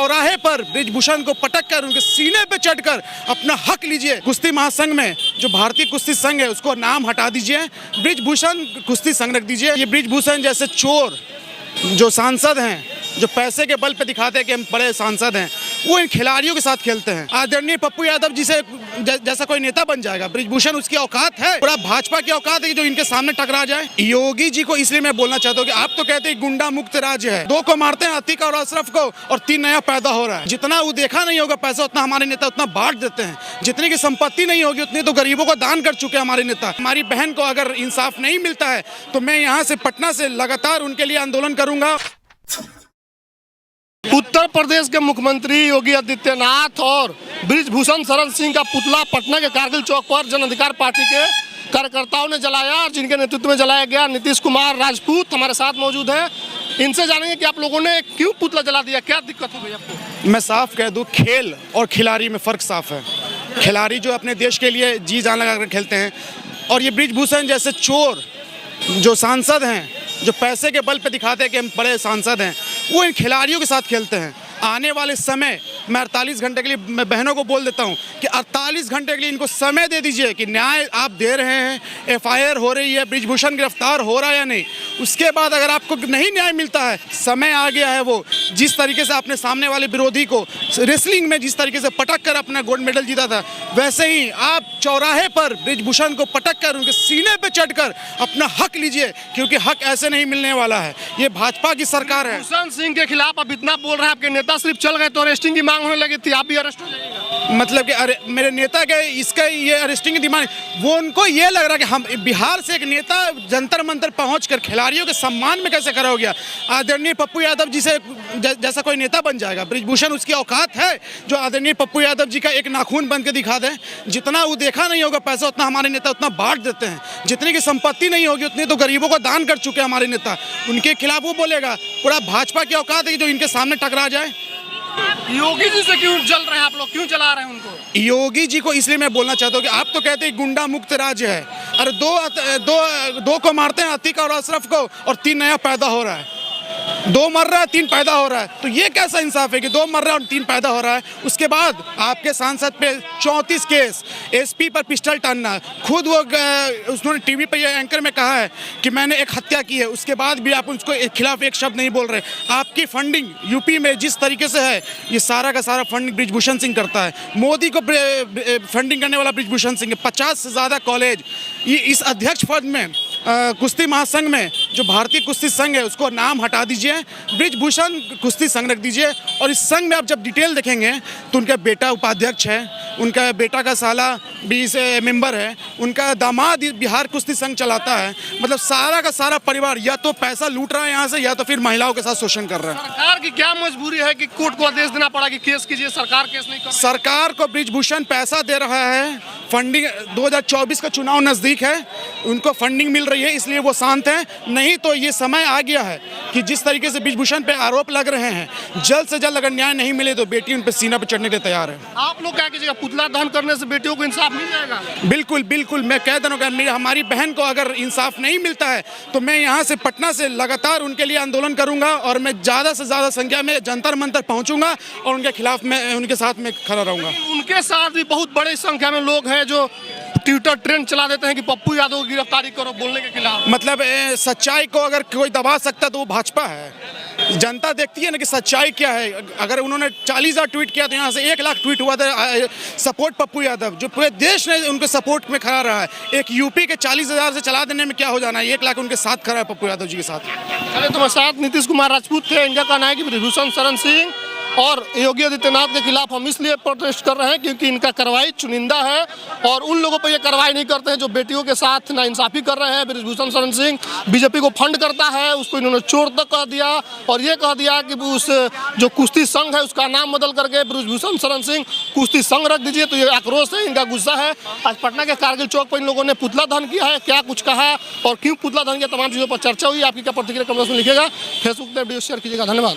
चौराहे पर ब्रिजभूषण को पटक कर उनके सीने पे चढ़कर अपना हक लीजिए। कुश्ती महासंघ में जो भारतीय कुश्ती संघ है उसको नाम हटा दीजिए, ब्रिजभूषण कुश्ती संघ रख दीजिए। ये ब्रिजभूषण जैसे चोर जो सांसद हैं, जो पैसे के बल पे दिखाते हैं कि हम बड़े सांसद हैं, वो इन खिलाड़ियों के साथ खेलते हैं। आदरणीय पप्पू यादव जी से जैसा कोई नेता बन जाएगा, ब्रिजभूषण उसकी औकात है, पूरा भाजपा की औकात है कि जो इनके सामने टकरा जाए। योगी जी को इसलिए मैं बोलना चाहता हूँ कि आप तो कहते हैं गुंडा मुक्त राज्य है, 2 को मारते हैं, अतीक और अशरफ को, और 3 नया पैदा हो रहा है। जितना वो देखा नहीं होगा पैसा उतना हमारे नेता उतना बांट देते हैं। जितनी की संपत्ति नहीं होगी उतनी तो गरीबों को दान कर चुके हैं हमारे नेता। हमारी बहन को अगर इंसाफ नहीं मिलता है तो मैं यहाँ से पटना से लगातार उनके लिए आंदोलन करूंगा। उत्तर प्रदेश के मुख्यमंत्री योगी आदित्यनाथ और ब्रिजभूषण शरण सिंह का पुतला पटना के कारगिल चौक पर जन अधिकार पार्टी के कार्यकर्ताओं ने जलाया, और जिनके नेतृत्व में जलाया गया। नीतीश कुमार राजपूत हमारे साथ मौजूद हैं, इनसे जानेंगे कि आप लोगों ने क्यों पुतला जला दिया, क्या दिक्कत हो गई आपको? मैं साफ कह दूं, खेल और खिलाड़ी में फर्क साफ है। खिलाड़ी जो अपने देश के लिए जी जान लगा कर खेलते हैं, और ये ब्रिजभूषण जैसे चोर जो सांसद हैं, जो पैसे के बल पे दिखाते हैं कि हम बड़े सांसद हैं, वो इन खिलाड़ियों के साथ खेलते हैं। आने वाले समय मैं 48 घंटे के लिए मैं बहनों को बोल देता हूं कि 48 घंटे के लिए इनको समय दे दीजिए कि न्याय आप दे रहे हैं, FIR हो रही है, ब्रिजभूषण गिरफ्तार हो रहा है या नहीं। उसके बाद अगर आपको नहीं न्याय मिलता है, समय आ गया है, वो जिस तरीके से आपने सामने वाले विरोधी को रेसलिंग में जिस तरीके से पटक कर अपना गोल्ड मेडल जीता था, वैसे ही आप चौराहे पर ब्रिजभूषण को पटक कर उनके सीने पे चढ़कर अपना हक लीजिए, क्योंकि हक ऐसे नहीं मिलने वाला है। ये भाजपा की सरकार है। ब्रिजभूषण सिंह के खिलाफ अब इतना बोल रहे हैं, आपके नेता सिर्फ चल गए तो अरेस्टिंग की मांग होने लगी थी, आप भी अरेस्ट हो जाइएगा। मतलब कि अरे मेरे नेता के इसका ये अरेस्टिंग की डिमांड, वो उनको ये लग रहा है कि हम बिहार से एक नेता जंतर मंतर पहुंचकर खिलाड़ियों के सम्मान में कैसे खड़ा हो गया। आदरणीय पप्पू यादव जी से जैसा कोई नेता बन जाएगा, ब्रिजभूषण उसकी औकात है जो आदरणीय पप्पू यादव जी का एक नाखून बन के दिखा दे। जितना वो देखा नहीं होगा पैसा उतना हमारे नेता उतना बांट देते हैं। जितनी की संपत्ति नहीं होगी उतनी तो गरीबों को दान कर चुके हैं हमारे नेता। उनके खिलाफ वो बोलेगा, पूरा भाजपा की औकात है कि जो इनके सामने टकरा जाए। योगी जी से क्यों जल रहे हैं आप लोग, क्यों जला रहे हैं उनको? योगी जी को इसलिए मैं बोलना चाहता हूँ कि आप तो कहते हैं गुंडा मुक्त राज्य है, अरे दो को मारते हैं, अतीक और अशरफ को, और 3 नया पैदा हो रहा है। 2 मर रहा है, 3 पैदा हो रहा है, तो ये कैसा इंसाफ है कि 2 मर रहा है और 3 पैदा हो रहा है। उसके बाद आपके सांसद पे 34 केस, SP पर पिस्टल टानना, खुद वो उसने टीवी पे ये एंकर में कहा है कि मैंने एक हत्या की है, उसके बाद भी आप उसको खिलाफ एक शब्द नहीं बोल रहे। आपकी फंडिंग यूपी में जिस तरीके से है, ये सारा का सारा फंडिंग ब्रिजभूषण सिंह करता है। मोदी को फंडिंग करने वाला ब्रिजभूषण सिंह है। 50 से ज़्यादा कॉलेज, ये इस अध्यक्ष पद में कुश्ती महासंघ में जो भारतीय कुश्ती संघ है उसको नाम हटा दीजिए, ब्रिजभूषण कुश्ती संघ रख दीजिए। और इस संघ में आप जब डिटेल देखेंगे तो उनका बेटा उपाध्यक्ष है, उनका बेटा का साला भी इस मेंबर है, उनका दामाद बिहार कुश्ती संघ चलाता है। मतलब सारा का सारा परिवार या तो पैसा लूट रहा है यहाँ से, या तो फिर महिलाओं के साथ शोषण कर रहा है। सरकार की क्या मजबूरी है कि कोर्ट को आदेश देना पड़ा कि केस कीजिए, सरकार केस नहीं कर रही? सरकार को ब्रिजभूषण पैसा दे रहा है, फंडिंग 2024 का चुनाव नज़दीक है, उनको फंडिंग मिल रही है, इसलिए वो शांत हैं। नहीं तो ये समय आ गया है कि जिस तरीके से ब्रिजभूषण पे आरोप लग रहे हैं, जल्द से जल्द अगर न्याय नहीं मिले तो बेटी उन पे सीना पे चढ़ने के लिए तैयार है। आप लोग क्या कीजिएगा, पुतला दहन करने से बेटियों को इंसाफ मिल जाएगा? बिल्कुल बिल्कुल, मैं कह दे रहा हूँ, हमारी बहन को अगर इंसाफ नहीं मिलता है तो मैं यहाँ से पटना से लगातार उनके लिए आंदोलन करूंगा, और मैं ज़्यादा से ज़्यादा संख्या में जंतर मंतर पहुँचूंगा और उनके खिलाफ मैं उनके साथ में खड़ा रहूँगा। उनके साथ भी बहुत बड़ी संख्या में लोग हैं जो ट्विटर ट्रेंड चला देते हैं कि पप्पू यादव की गिरफ्तारी करो बोलने के खिलाफ। मतलब सच्चाई को अगर कोई दबा सकता तो वो भाजपा है। जनता देखती है ना कि सच्चाई क्या है। अगर उन्होंने 40,000 ट्वीट किया तो यहाँ से 1 लाख ट्वीट हुआ था सपोर्ट पप्पू यादव, जो पूरे देश ने उनके सपोर्ट में खड़ा रहा है। एक यूपी के 40,000 से चला देने में क्या हो जाना है, 1 लाख उनके साथ खड़ा है पप्पू यादव जी के साथ। चलिए, तुम्हारे साथ नीतीश कुमार राजपूत थे। इनका कहना है कि ब्रिजभूषण शरण सिंह और योगी आदित्यनाथ के खिलाफ हम इसलिए प्रोटेस्ट कर रहे हैं क्योंकि इनका कार्रवाई चुनिंदा है, और उन लोगों पर ये कार्रवाई नहीं करते हैं जो बेटियों के साथ नाइंसाफी कर रहे हैं। ब्रिजभूषण शरण सिंह बीजेपी को फंड करता है, उसको इन्होंने चोर तक कह दिया, और ये कह दिया कि उस जो कुश्ती संघ है उसका नाम बदल करके ब्रिजभूषण शरण सिंह कुश्ती संघ रख दीजिए। तो ये आक्रोश है, इनका गुस्सा है। आज पटना के कारगिल चौक पर इन लोगों ने पुतला दहन किया है। क्या कुछ कहा और क्यों पुतला दहन किया, तमाम चीज़ों पर चर्चा हुई। आपकी क्या प्रतिक्रिया कमेंट्स में लिखिएगा, फेसबुक पर वीडियो शेयर कीजिएगा। धन्यवाद।